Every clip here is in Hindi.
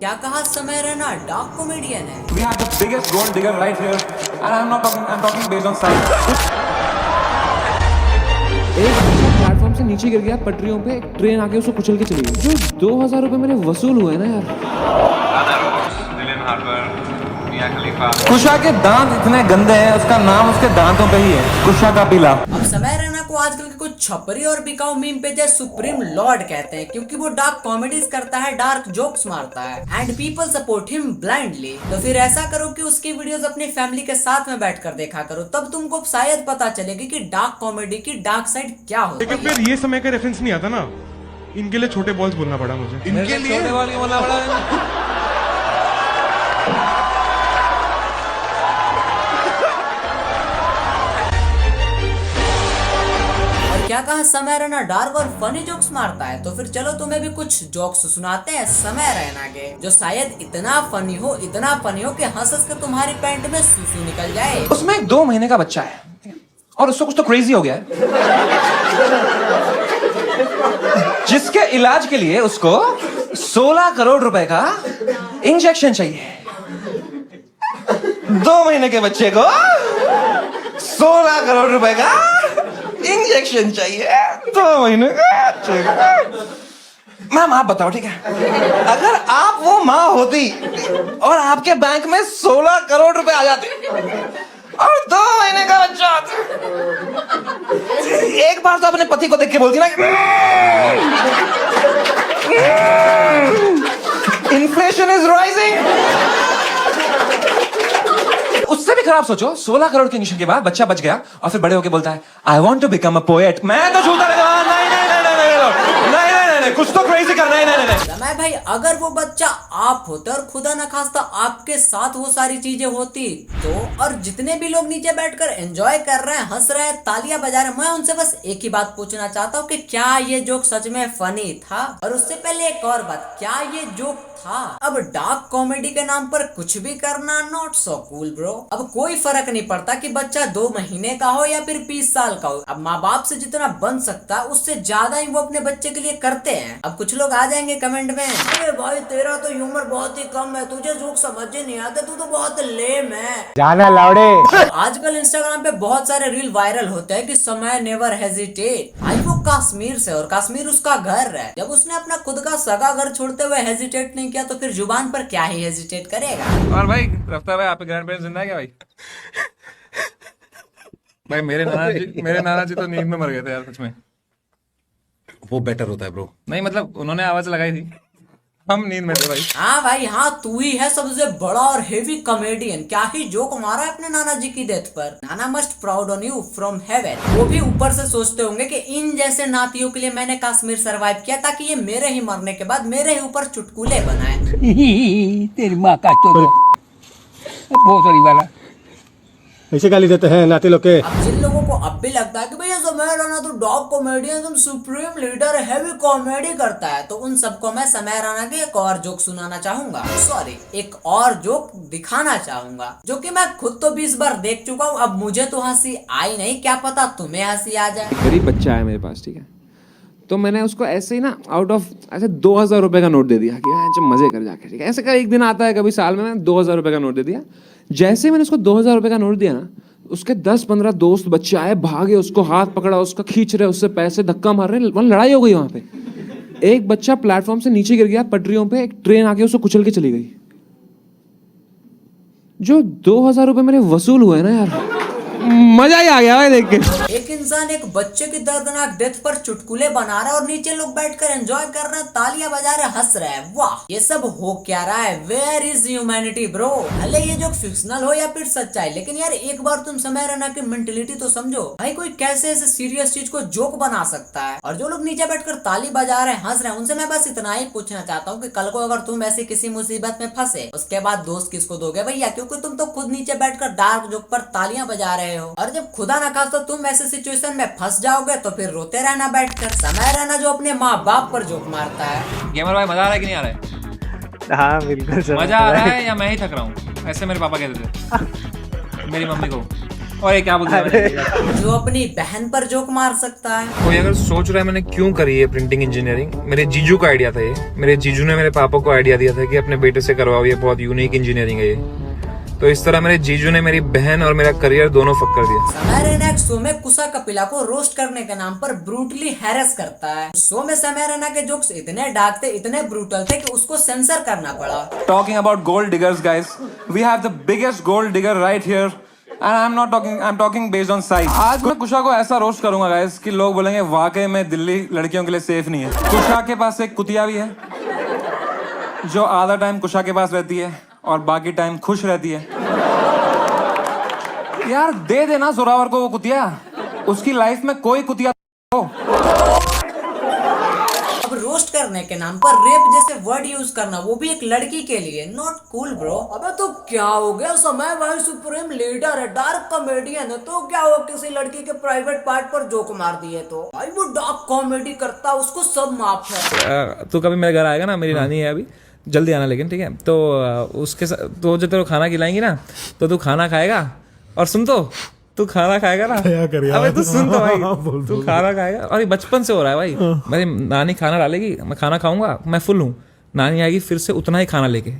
क्या कहा समय रैना डार्क कॉमेडियन है? We have the biggest gold digger right here, and I'm talking based on science. एक बच्चा प्लेटफॉर्म से नीचे गिर गया पटरियों पे, एक ट्रेन आके उसको कुचल के चली गई। जो 2000 रुपए मेरे वसूल हुए ना यार। कुशा के दांत इतने गंदे हैं, उसका नाम उसके दांतों पे ही है, कुशा का पीला। अब समय रैना को आजकल के कुछ छपरी और बिकाऊ मीम पे जय सुप्रीम लॉर्ड कहते हैं, क्योंकि वो डार्क कॉमेडीज करता है, डार्क जोक्स मारता है and people support him blindly. तो फिर ऐसा करो कि उसकी वीडियोस अपनी फैमिली के साथ में बैठकर देखा करो, तब तुमको शायद पता चलेगी कि डार्क कॉमेडी की डार्क साइड क्या होती है। लेकिन फिर ये समय का रेफरेंस नहीं आता ना, इनके लिए छोटे बॉल्स बोलना पड़ा मुझे। इनके लिए छोटे बॉल क्यों बोलना पड़ा? क्या कहा समय रैना डार्क और फनी जोक्स मारता है, तो फिर चलो तुम्हें भी कुछ जोक्स सुनाते हैं समय रैना के, जो शायद इतना फनी हो कि हंस हंस के तुम्हारी पैंट में सूसू निकल जाए। उसमें एक 2 महीने का बच्चा है और उसको कुछ तो क्रेजी हो गया है, जिसके इलाज के लिए उसको 16 करोड़ रुपए का इंजेक्शन चाहिए। 2 महीने के बच्चे को 16 करोड़ रुपए का इंजेक्शन चाहिए, 2 महीने का। मैम आप बताओ, ठीक है, अगर आप वो माँ होती और आपके बैंक में 16 करोड़ रुपए आ जाते और 2 महीने का बच्चा होता, एक बार तो अपने पति को देख के बोलती ना, इन्फ्लेशन इज राइजिंग। उससे भी खराब सोचो, 16 करोड़ के इंजेक्शन के बाद बच्चा बच गया और फिर बड़े होके बोलता है I want to become a poet. मैं तो झूठा लगा, नहीं, कुछ तो क्रेजी करना है। नहीं। समय भाई, अगर वो बच्चा आप होते और खुदा न खास्ता आपके साथ वो सारी चीजें होती तो, और जितने भी लोग नीचे बैठकर एंजॉय कर रहे हैं, हंस रहे हैं, तालियां बजा रहे हैं, मैं उनसे बस एक ही बात पूछना चाहता हूँ कि क्या ये जोक सच में फनी था? और उससे पहले एक और बात, क्या ये जोक था? अब डार्क कॉमेडी के नाम पर कुछ भी करना नॉट सो कूल ब्रो। अब कोई फर्क नहीं पड़ता कि बच्चा 2 महीने का हो या फिर 20 साल का हो। अब माँ बाप से जितना बन सकता है उससे ज्यादा ही वो अपने बच्चे के लिए करते हैं। अब कुछ लोग आ जाएंगे कमेंट में, अरे भाई तेरा तो ह्यूमर बहुत ही कम है, तुझे जोक समझ ही नहीं आते, तू तो बहुत लेम है, जाना लाउडे। आजकल इंस्टाग्राम पे बहुत सारे रील वायरल होते हैं कि समय नेवर हेजिटेट। भाई वो कश्मीर से और कश्मीर उसका घर है। जब उसने अपना खुद का सगा घर छोड़ते हुए हेजिटेट नहीं किया तो फिर जुबान पर क्या ही हेजिटेट करेगा? और भाई रफ्तार भाई, आपके ग्रैंड पेरेंट्स जिंदा है क्या भाई? भाई मेरे नाना जी तो नींद में मर गए थे यार, सच में। वो बेटर होता है ब्रो। नहीं मतलब उन्होंने आवाज लगाई थी, हम नींद में थे भाई। हाँ भाई हाँ, तू ही है सबसे बड़ा और हेवी कॉमेडियन। क्या ही जोक मारा है अपने नाना जी की डेथ पर। नाना must proud on you from heaven. वो भी ऊपर से सोचते होंगे कि इन जैसे नातियों के लिए मैंने कश्मीर सरवाइव किया ताकि ये मेरे ही मरने के बाद मेरे ही ऊपर चुटकुले बनाए। तेरी माँ का चोर बहुत सही वाला ऐसे गाली देते हैं नाते लोग के। अब जिन लोगों को अब भी लगता है कि भैया समय रैना तो डॉग कॉमेडियन, तुम सुप्रीम लीडर हैवी कॉमेडी करता है, तो उन सबको मैं समय रैना के एक और जोक सुनाना चाहूंगा, सॉरी एक और जोक दिखाना चाहूंगा, जो कि मैं खुद तो 20 बार देख चुका हूँ। अब मुझे तो हंसी आई नहीं, क्या पता तुम्हें हंसी आ जाए। गरीब बच्चा है मेरे पास, ठीक है, तो मैंने उसको ऐसे ही ना आउट ऑफ ऐसे 2000 रुपए का नोट दे दिया कि जब मजे कर जाके, ठीक है, ऐसे का एक दिन आता है कभी साल में, मैंने 2000 रुपए का नोट दे दिया। जैसे ही मैंने उसको 2000 रुपए का नोट दिया ना, उसके 10-15 दोस्त बच्चे आए, भागे, उसको हाथ पकड़ा, उसका खींच रहे, उससे पैसे धक्का मार रहे, वहाँ लड़ाई हो गई। वहां पे एक बच्चा प्लेटफॉर्म से नीचे गिर गया पटरियों पे, एक ट्रेन आके उसको कुचल के चली गई। जो 2000 रुपए मेरे वसूल हुए ना यार, मजा ही आ गया भाई देख के। एक इंसान एक बच्चे की दर्दनाक डेथ पर चुटकुले बना रहा है और नीचे लोग बैठकर एंजॉय कर रहे हैं, तालियां बजा रहे, हंस रहे हैं। वाह, ये सब हो क्या रहा है? Where is humanity bro? भले ये जो फिक्शनल हो या फिर सच्चाई, लेकिन यार एक बार तुम समय रैना की मेंटेलिटी तो समझो भाई। कोई कैसे ऐसे सीरियस चीज को जोक बना सकता है? और जो लोग नीचे बैठकर ताली बजा रहे हैं, हंस रहे हैं, उनसे मैं बस इतना ही पूछना चाहता हूँ कि कल को अगर तुम ऐसी किसी मुसीबत में फंसे, उसके बाद दोस्त किसको दोगे भैया? क्योंकि तुम तो खुद नीचे बैठकर डार्क जोक पर तालियां बजा रहे हो, और जब खुदा ना खास्ता तुम ऐसे सिचुएशन में फंस जाओगे तो फिर रोते रहना बैठकर। समय रैना जो अपने माँ बाप पर जोक मारता है। गेमर भाई मजा आ रहा है कि नहीं आ रहा है? हाँ बिल्कुल सर। मजा आ रहा है या मैं ही थक रहा हूँ? ऐसे मेरे पापा कहते थे मेरी मम्मी को। और ये क्या बोल रहा है? जो अपनी बहन पर जोक मार सकता है। कोई अगर सोच रहा है मैंने क्यों करी है प्रिंटिंग इंजीनियरिंग, मेरे जीजू का आइडिया था ये। मेरे जीजू ने मेरे पापा को आइडिया दिया था कि अपने बेटे से करवाओ, ये बहुत यूनिक इंजीनियरिंग है ये। तो इस तरह मेरे जीजू ने मेरी बहन और मेरा करियर दोनों फक कर दिया। समय रैना एक शो में कुसा कपिला को रोस्ट करने के नाम पर ब्रूटली हैरेस करता है। शो में समय रैना के जोक्स इतने डार्क थे, इतने ब्रूटल थे कि उसको सेंसर करना पड़ा। Talking about gold diggers, guys, we have the biggest gold digger right here. And I'm talking based on size. आज मैं कुशा को ऐसा रोस्ट करूंगा गाइस कि लोग बोलेंगे वाकई में दिल्ली लड़कियों के लिए सेफ नहीं है। कुशा के पास एक कुतिया भी है जो आधा टाइम कुशा के पास रहती है और बाकी टाइम खुश रहती है। यार दे देना जोरावर को वो कुतिया, उसकी लाइफ में कोई कुतिया हो। अब रोस्ट करने के नाम पर रेप जैसे वर्ड यूज करना, वो भी एक लड़की के लिए, नॉट कूल ब्रो। अबे तो क्या हो गया, समय भाई सुप्रीम लीडर है, डार्क कॉमेडियन है, तो क्या हो किसी लड़की के प्राइवेट पार्ट पर जोक मार दिए तो भाई वो डार्क कॉमेडी करता, उसको सब माफ है। तो कभी मेरे घर आएगा ना, मेरी नानी है अभी, जल्दी आना लेकिन, ठीक है? तो उसके साथ तो जो तेरे को खाना खिलाएंगी ना, तो तू खाना खाएगा और सुन तो तू खाना खाएगा ना, अबे तू सुन तो भाई, तू खाना खाएगा। और ये बचपन से हो रहा है भाई। मेरी नानी खाना डालेगी, मैं खाना खाऊंगा, मैं फुल हूँ, नानी आएगी फिर से उतना ही खाना लेके,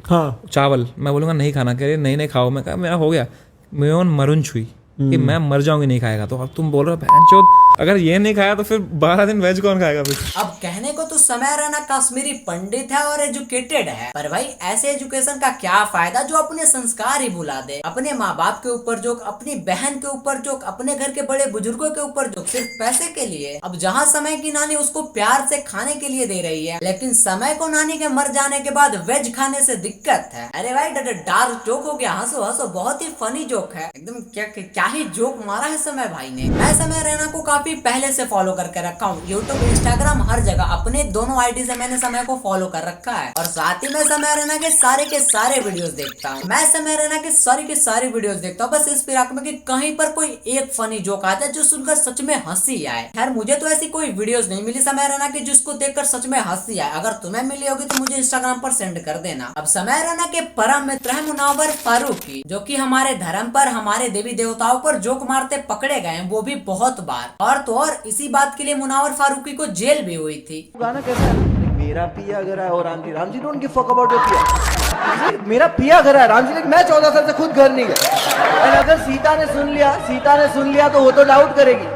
चावल, मैं बोलूंगा नहीं खाना, कह रही नहीं नहीं खाओ, मैं कहा मेरा हो गया, मैं मरून छुई कि मैं मर जाऊंगी नहीं खाएगा। तो अब तुम बोल रहे हो बहनचोद, अगर ये नहीं खाया तो फिर 12 दिन वेज कौन खाएगा फिर? अब कहने को तो समय रैना कश्मीरी पंडित है और एजुकेटेड है, पर भाई ऐसे एजुकेशन का क्या फायदा जो अपने संस्कार ही भुला दे। अपने माँ बाप के ऊपर जोक, अपनी बहन के ऊपर जोक, अपने घर के बड़े बुजुर्गों के ऊपर जोक, सिर्फ पैसे के लिए। अब जहाँ समय की नानी उसको प्यार से खाने के लिए दे रही है, लेकिन समय को नानी के मर जाने के बाद वेज खाने से दिक्कत है। अरे भाई डार्क जोक हो गया, हंसो हंसो, बहुत ही फनी जोक है एकदम। क्या ही जोक मारा है समय भाई ने। मैं समय रैना को काफी पहले से फॉलो करके रखा हूँ, यूट्यूब, इंस्टाग्राम, हर जगह अपने दोनों आईडी से मैंने समय को फॉलो कर रखा है। और साथ ही मैं समय रैना के सारे वीडियोस देखता हूँ। मैं समय रैना के सारी वीडियोस देखता हूँ, बस इस फिराक में कि कहीं पर कोई एक फनी जोक आता है जो सुनकर सच में हंसी आए। खैर मुझे तो ऐसी कोई वीडियोस नहीं मिली समय रैना की जिसको देखकर सच में हंसी आए। अगर तुम्हें मिली होगी तो मुझे इंस्टाग्राम पर सेंड कर देना। अब समय रैना के परम मित्र है मुनावर फारूकी, जो कि हमारे धर्म पर, हमारे देवी देवताओं पर जोक मारते पकड़े गए, वो भी बहुत बार। और तो और इसी बात के लिए मुनावर फारूकी को जेल भी हुई थी। गाना कैसा है? मेरा पिया घर है और Ram ji don't give fuck about your पिया। मेरा पिया घर है, राम जी, मैं 14 साल से खुद घर नहीं गया। और अगर सीता ने सुन लिया तो वो तो डाउट करेगी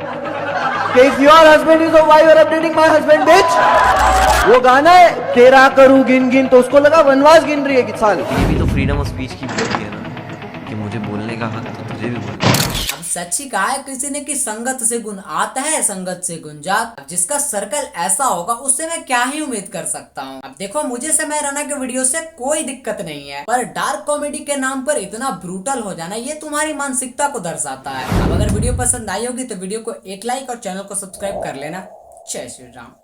कि if your husband is why you are updating my husband bitch. वो गाना है तेरा करूं गिन गिन, तो उसको लगा वनवास गिन रही है कि साल। ये भी तो फ्रीडम ऑफ स्पीच की बात है ना, कि मुझे बोलने का हक तो तुझे भी बोलना। अब सच ही कहा है किसी ने कि संगत से गुण आता है, संगत से गुण जात। अब जिसका सर्कल ऐसा होगा उससे मैं क्या ही उम्मीद कर सकता हूँ। अब देखो मुझे समय रैना के वीडियो से कोई दिक्कत नहीं है, पर डार्क कॉमेडी के नाम पर इतना ब्रूटल हो जाना, ये तुम्हारी मानसिकता को दर्शाता है। अब अगर वीडियो पसंद आई होगी तो वीडियो को एक लाइक और चैनल को सब्सक्राइब कर लेना। जय श्री राम।